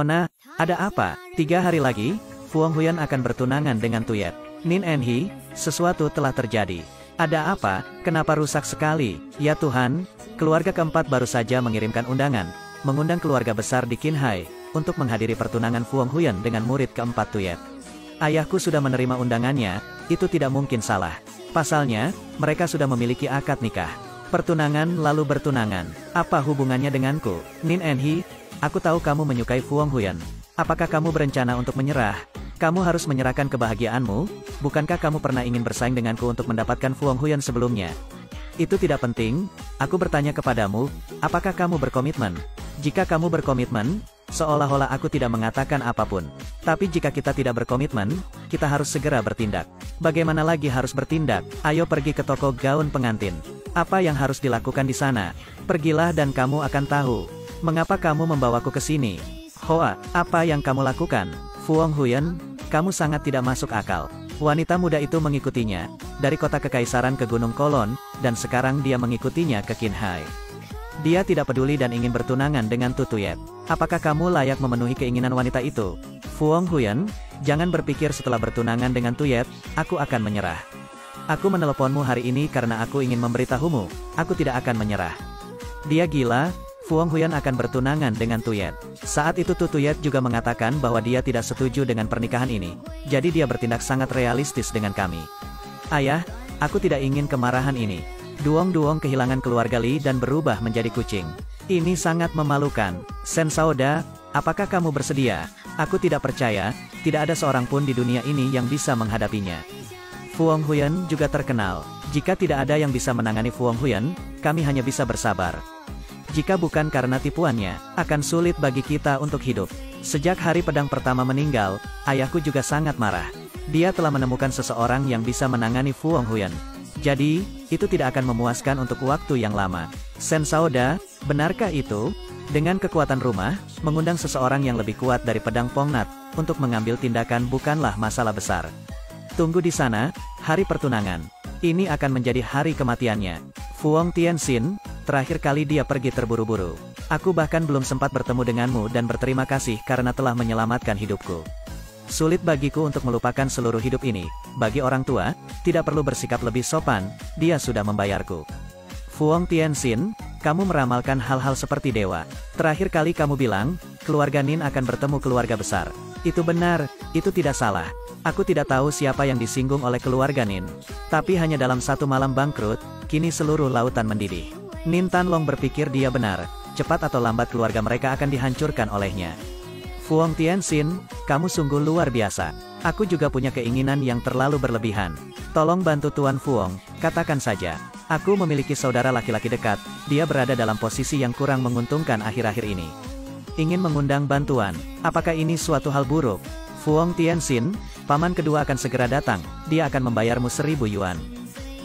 Nona, ada apa? 3 hari lagi, Fu Honghuyan akan bertunangan dengan Tuyet. Nin Enhi, sesuatu telah terjadi. Ada apa? Kenapa rusak sekali? Ya Tuhan, keluarga keempat baru saja mengirimkan undangan, mengundang keluarga besar di Qinghai, untuk menghadiri pertunangan Fu Honghuyan dengan murid keempat Tuyet. Ayahku sudah menerima undangannya, itu tidak mungkin salah. Pasalnya, mereka sudah memiliki akad nikah. Pertunangan lalu bertunangan. Apa hubungannya denganku? Nin Enhi, aku tahu kamu menyukai Fu Honghuyan. Apakah kamu berencana untuk menyerah? Kamu harus menyerahkan kebahagiaanmu, bukankah kamu pernah ingin bersaing denganku untuk mendapatkan Fu Honghuyan sebelumnya? Itu tidak penting, aku bertanya kepadamu, apakah kamu berkomitmen? Jika kamu berkomitmen, seolah-olah aku tidak mengatakan apapun. Tapi jika kita tidak berkomitmen, kita harus segera bertindak. Bagaimana lagi harus bertindak? Ayo pergi ke toko gaun pengantin. Apa yang harus dilakukan di sana? Pergilah dan kamu akan tahu. Mengapa kamu membawaku ke sini? Hoa, apa yang kamu lakukan? Fu Honghuyan, kamu sangat tidak masuk akal. Wanita muda itu mengikutinya, dari kota kekaisaran ke Gunung Kolon, dan sekarang dia mengikutinya ke Qinghai. Dia tidak peduli dan ingin bertunangan dengan Tu Tuyet. Apakah kamu layak memenuhi keinginan wanita itu? Fu Honghuyan, jangan berpikir setelah bertunangan dengan Tuyet, aku akan menyerah. Aku meneleponmu hari ini karena aku ingin memberitahumu, aku tidak akan menyerah. Dia gila, Fu Honghuyan akan bertunangan dengan Tuyet. Saat itu Tu Tuyet juga mengatakan bahwa dia tidak setuju dengan pernikahan ini. Jadi dia bertindak sangat realistis dengan kami. Ayah, aku tidak ingin kemarahan ini. Duong-duong kehilangan keluarga Li dan berubah menjadi kucing. Ini sangat memalukan. Sen Saoda, apakah kamu bersedia? Aku tidak percaya, tidak ada seorang pun di dunia ini yang bisa menghadapinya. Fu Honghuyan juga terkenal. Jika tidak ada yang bisa menangani Fu Honghuyan, kami hanya bisa bersabar. Jika bukan karena tipuannya, akan sulit bagi kita untuk hidup. Sejak hari pedang pertama meninggal, ayahku juga sangat marah. Dia telah menemukan seseorang yang bisa menangani Fu Honghuyan. Jadi, itu tidak akan memuaskan untuk waktu yang lama. Sen Saoda, benarkah itu? Dengan kekuatan rumah, mengundang seseorang yang lebih kuat dari pedang Pongnat, untuk mengambil tindakan bukanlah masalah besar. Tunggu di sana, hari pertunangan. Ini akan menjadi hari kematiannya. Fu Hong Tianxin, terakhir kali dia pergi terburu-buru. Aku bahkan belum sempat bertemu denganmu dan berterima kasih karena telah menyelamatkan hidupku. Sulit bagiku untuk melupakan seluruh hidup ini. Bagi orang tua, tidak perlu bersikap lebih sopan, dia sudah membayarku. Fu Hong Tianxin, kamu meramalkan hal-hal seperti dewa. Terakhir kali kamu bilang, keluarga Nin akan bertemu keluarga besar. Itu benar, itu tidak salah. Aku tidak tahu siapa yang disinggung oleh keluarga Nin. Tapi hanya dalam satu malam bangkrut, kini seluruh lautan mendidih. Nin Tanlong berpikir dia benar, cepat atau lambat keluarga mereka akan dihancurkan olehnya. Fu Hong Tianxin, kamu sungguh luar biasa. Aku juga punya keinginan yang terlalu berlebihan. Tolong bantu Tuan Fu Hong, katakan saja. Aku memiliki saudara laki-laki dekat, dia berada dalam posisi yang kurang menguntungkan akhir-akhir ini. Ingin mengundang bantuan, apakah ini suatu hal buruk? Fu Hong Tianxin, paman kedua akan segera datang, dia akan membayarmu 1000 yuan.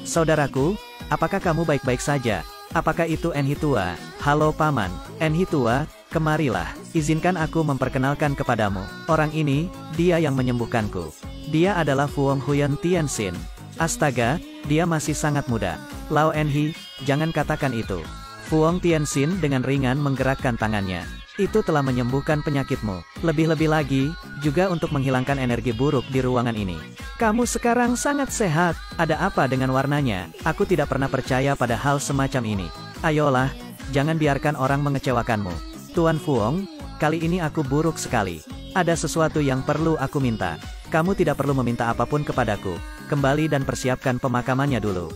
Saudaraku, apakah kamu baik-baik saja? Apakah itu Enhi tua? Halo paman, Enhi tua, kemarilah. Izinkan aku memperkenalkan kepadamu. Orang ini, dia yang menyembuhkanku. Dia adalah Fu Honghuyan Tianxin. Astaga, dia masih sangat muda. Lao Enhi, jangan katakan itu. Fu Hong Tianxin dengan ringan menggerakkan tangannya. Itu telah menyembuhkan penyakitmu. Lebih-lebih lagi, juga untuk menghilangkan energi buruk di ruangan ini. Kamu sekarang sangat sehat. Ada apa dengan warnanya? Aku tidak pernah percaya pada hal semacam ini. Ayolah, jangan biarkan orang mengecewakanmu. Tuan Fu Hong, kali ini aku buruk sekali. Ada sesuatu yang perlu aku minta. Kamu tidak perlu meminta apapun kepadaku. Kembali dan persiapkan pemakamannya dulu.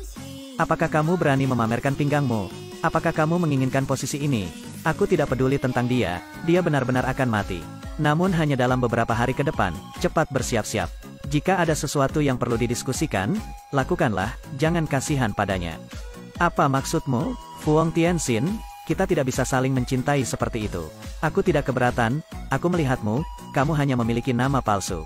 Apakah kamu berani memamerkan pinggangmu? Apakah kamu menginginkan posisi ini? Aku tidak peduli tentang dia benar-benar akan mati. Namun hanya dalam beberapa hari ke depan, cepat bersiap-siap. Jika ada sesuatu yang perlu didiskusikan, lakukanlah, jangan kasihan padanya. Apa maksudmu, Fu Hong Tianxin? Kita tidak bisa saling mencintai seperti itu. Aku tidak keberatan, aku melihatmu, kamu hanya memiliki nama palsu.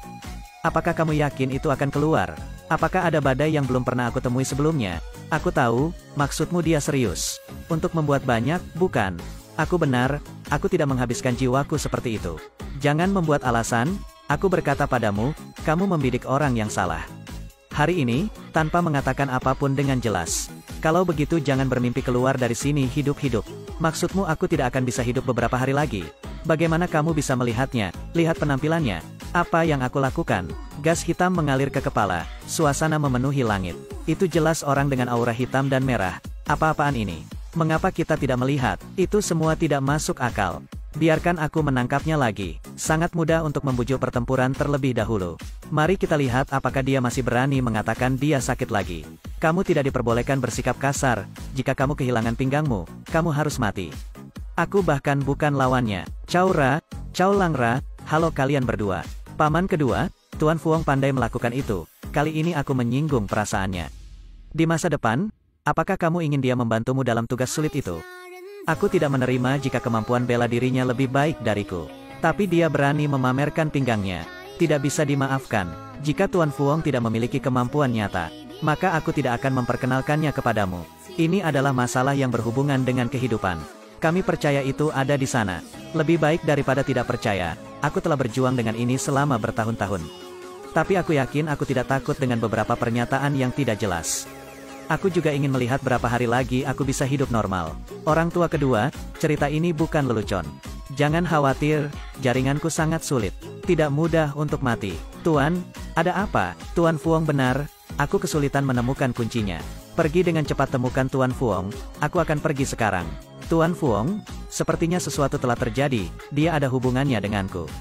Apakah kamu yakin itu akan keluar? Apakah ada badai yang belum pernah aku temui sebelumnya? Aku tahu, maksudmu dia serius. Untuk membuat banyak, bukan? Aku benar, aku tidak menghabiskan jiwaku seperti itu. Jangan membuat alasan, aku berkata padamu, kamu membidik orang yang salah. Hari ini, tanpa mengatakan apapun dengan jelas. Kalau begitu jangan bermimpi keluar dari sini hidup-hidup. Maksudmu aku tidak akan bisa hidup beberapa hari lagi? Bagaimana kamu bisa melihatnya? Lihat penampilannya. Apa yang aku lakukan? Gas hitam mengalir ke kepala, suasana memenuhi langit. Itu jelas orang dengan aura hitam dan merah. Apa-apaan ini? Mengapa kita tidak melihat? Itu semua tidak masuk akal. Biarkan aku menangkapnya lagi. Sangat mudah untuk membujuk pertempuran terlebih dahulu. Mari kita lihat apakah dia masih berani mengatakan dia sakit lagi. Kamu tidak diperbolehkan bersikap kasar. Jika kamu kehilangan pinggangmu, kamu harus mati. Aku bahkan bukan lawannya. Cao Langra, halo kalian berdua. Paman kedua, Tuan Fuong pandai melakukan itu. Kali ini aku menyinggung perasaannya. Di masa depan, apakah kamu ingin dia membantumu dalam tugas sulit itu? Aku tidak menerima jika kemampuan bela dirinya lebih baik dariku. Tapi dia berani memamerkan pinggangnya. Tidak bisa dimaafkan. Jika Tuan Fuong tidak memiliki kemampuan nyata, maka aku tidak akan memperkenalkannya kepadamu. Ini adalah masalah yang berhubungan dengan kehidupan. Kami percaya itu ada di sana. Lebih baik daripada tidak percaya. Aku telah berjuang dengan ini selama bertahun-tahun. Tapi aku yakin aku tidak takut dengan beberapa pernyataan yang tidak jelas. Aku juga ingin melihat berapa hari lagi aku bisa hidup normal. Orang tua kedua, cerita ini bukan lelucon. Jangan khawatir, jaringanku sangat sulit. Tidak mudah untuk mati. Tuan, ada apa? Tuan Fuong benar, aku kesulitan menemukan kuncinya. Pergi dengan cepat temukan Tuan Fuong, aku akan pergi sekarang. Tuan Fuong, sepertinya sesuatu telah terjadi, dia ada hubungannya denganku.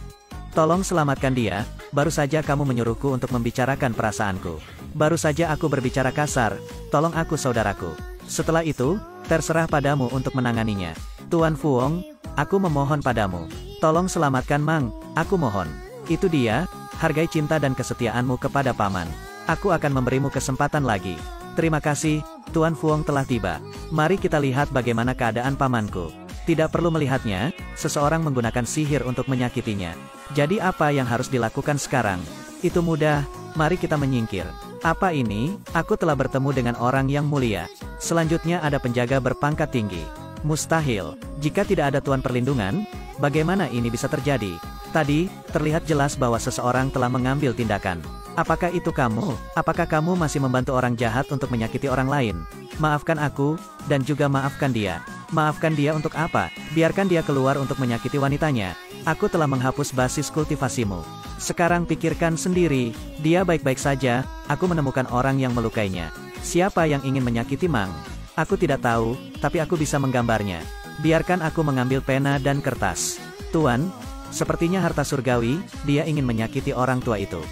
Tolong selamatkan dia, baru saja kamu menyuruhku untuk membicarakan perasaanku. Baru saja aku berbicara kasar, tolong aku saudaraku. Setelah itu, terserah padamu untuk menanganinya. Tuan Fuong, aku memohon padamu. Tolong selamatkan Mang, aku mohon. Itu dia, hargai cinta dan kesetiaanmu kepada paman. Aku akan memberimu kesempatan lagi. Terima kasih, Tuan Fuong telah tiba. Mari kita lihat bagaimana keadaan pamanku. Tidak perlu melihatnya, seseorang menggunakan sihir untuk menyakitinya. Jadi apa yang harus dilakukan sekarang? Itu mudah, mari kita menyingkir. Apa ini? Aku telah bertemu dengan orang yang mulia. Selanjutnya ada penjaga berpangkat tinggi. Mustahil, jika tidak ada Tuan Perlindungan, bagaimana ini bisa terjadi? Tadi, terlihat jelas bahwa seseorang telah mengambil tindakan. Apakah itu kamu? Apakah kamu masih membantu orang jahat untuk menyakiti orang lain? Maafkan aku, dan juga maafkan dia. Maafkan dia untuk apa? Biarkan dia keluar untuk menyakiti wanitanya. Aku telah menghapus basis kultivasimu. Sekarang pikirkan sendiri, dia baik-baik saja, aku menemukan orang yang melukainya. Siapa yang ingin menyakiti Mang? Aku tidak tahu, tapi aku bisa menggambarnya. Biarkan aku mengambil pena dan kertas. Tuan, sepertinya harta surgawi, dia ingin menyakiti orang tua itu.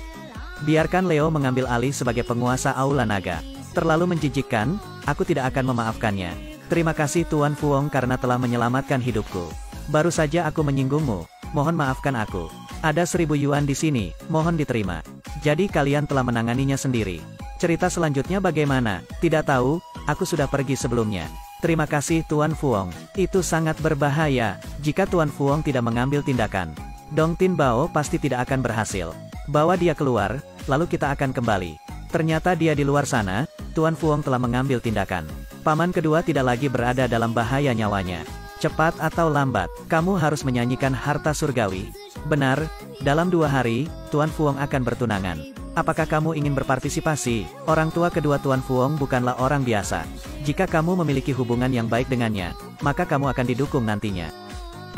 Biarkan Leo mengambil alih sebagai penguasa Aula Naga. Terlalu menjijikkan, aku tidak akan memaafkannya. Terima kasih Tuan Fuong karena telah menyelamatkan hidupku. Baru saja aku menyinggungmu, mohon maafkan aku. Ada 1000 yuan di sini, mohon diterima. Jadi kalian telah menanganinya sendiri. Cerita selanjutnya bagaimana? Tidak tahu, aku sudah pergi sebelumnya. Terima kasih Tuan Fuong. Itu sangat berbahaya, jika Tuan Fuong tidak mengambil tindakan. Dong Tin Bao pasti tidak akan berhasil. Bawa dia keluar, lalu kita akan kembali. Ternyata dia di luar sana, Tuan Fuong telah mengambil tindakan. Paman kedua tidak lagi berada dalam bahaya nyawanya. Cepat atau lambat, kamu harus menyanyikan harta surgawi. Benar, dalam 2 hari, Tuan Fuong akan bertunangan. Apakah kamu ingin berpartisipasi? Orang tua kedua Tuan Fuong bukanlah orang biasa. Jika kamu memiliki hubungan yang baik dengannya, maka kamu akan didukung nantinya.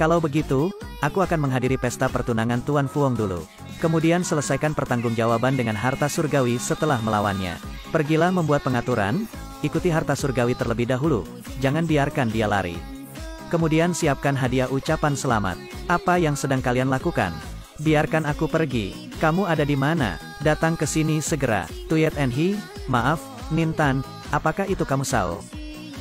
Kalau begitu, aku akan menghadiri pesta pertunangan Tuan Fuong dulu. Kemudian selesaikan pertanggungjawaban dengan harta surgawi setelah melawannya. Pergilah membuat pengaturan, ikuti harta surgawi terlebih dahulu, jangan biarkan dia lari. Kemudian siapkan hadiah ucapan selamat. Apa yang sedang kalian lakukan? Biarkan aku pergi. Kamu ada di mana? Datang ke sini segera. Tuyet Enhi, maaf, Nintan, apakah itu kamu Sao?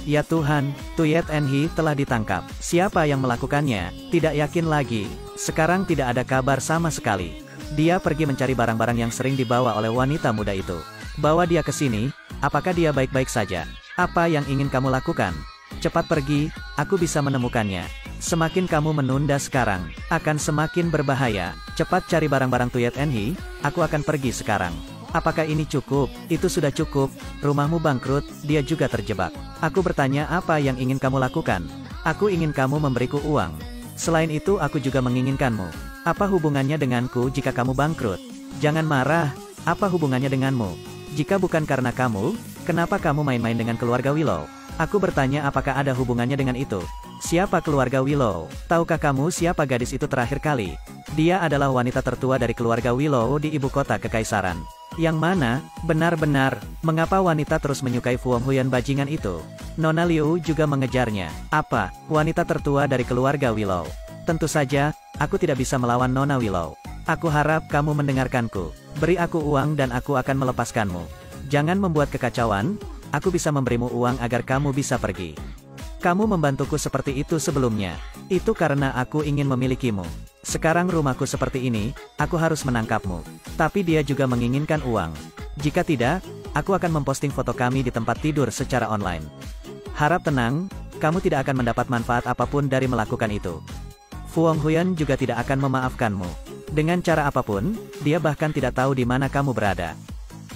Ya Tuhan, Tuyet Enhi telah ditangkap. Siapa yang melakukannya? Tidak yakin lagi. Sekarang tidak ada kabar sama sekali. Dia pergi mencari barang-barang yang sering dibawa oleh wanita muda itu. Bawa dia ke sini, apakah dia baik-baik saja? Apa yang ingin kamu lakukan? Cepat pergi, aku bisa menemukannya. Semakin kamu menunda sekarang, akan semakin berbahaya. Cepat cari barang-barang Tuyet Enhi, aku akan pergi sekarang. Apakah ini cukup? Itu sudah cukup. Rumahmu bangkrut, dia juga terjebak. Aku bertanya apa yang ingin kamu lakukan. Aku ingin kamu memberiku uang. Selain itu aku juga menginginkanmu. Apa hubungannya denganku jika kamu bangkrut? Jangan marah, apa hubungannya denganmu? Jika bukan karena kamu, kenapa kamu main-main dengan keluarga Willow? Aku bertanya apakah ada hubungannya dengan itu. Siapa keluarga Willow? Tahukah kamu siapa gadis itu terakhir kali? Dia adalah wanita tertua dari keluarga Willow di ibu kota kekaisaran. Yang mana, benar-benar, mengapa wanita terus menyukai Fu Honghuyan bajingan itu? Nona Liu juga mengejarnya. Apa, wanita tertua dari keluarga Willow? Tentu saja, aku tidak bisa melawan Nona Willow. Aku harap kamu mendengarkanku. Beri aku uang dan aku akan melepaskanmu. Jangan membuat kekacauan, aku bisa memberimu uang agar kamu bisa pergi. Kamu membantuku seperti itu sebelumnya. Itu karena aku ingin memilikimu. Sekarang rumahku seperti ini, aku harus menangkapmu. Tapi dia juga menginginkan uang. Jika tidak, aku akan memposting foto kami di tempat tidur secara online. Harap tenang, kamu tidak akan mendapat manfaat apapun dari melakukan itu. Fu Honghuyan juga tidak akan memaafkanmu. Dengan cara apapun, dia bahkan tidak tahu di mana kamu berada.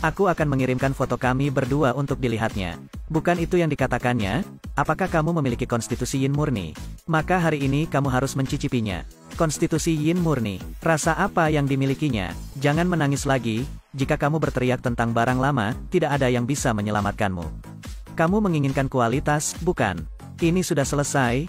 Aku akan mengirimkan foto kami berdua untuk dilihatnya. Bukan itu yang dikatakannya? Apakah kamu memiliki konstitusi yin murni? Maka hari ini kamu harus mencicipinya. Konstitusi yin murni. Rasa apa yang dimilikinya? Jangan menangis lagi. Jika kamu berteriak tentang barang lama, tidak ada yang bisa menyelamatkanmu. Kamu menginginkan kualitas, bukan? Ini sudah selesai,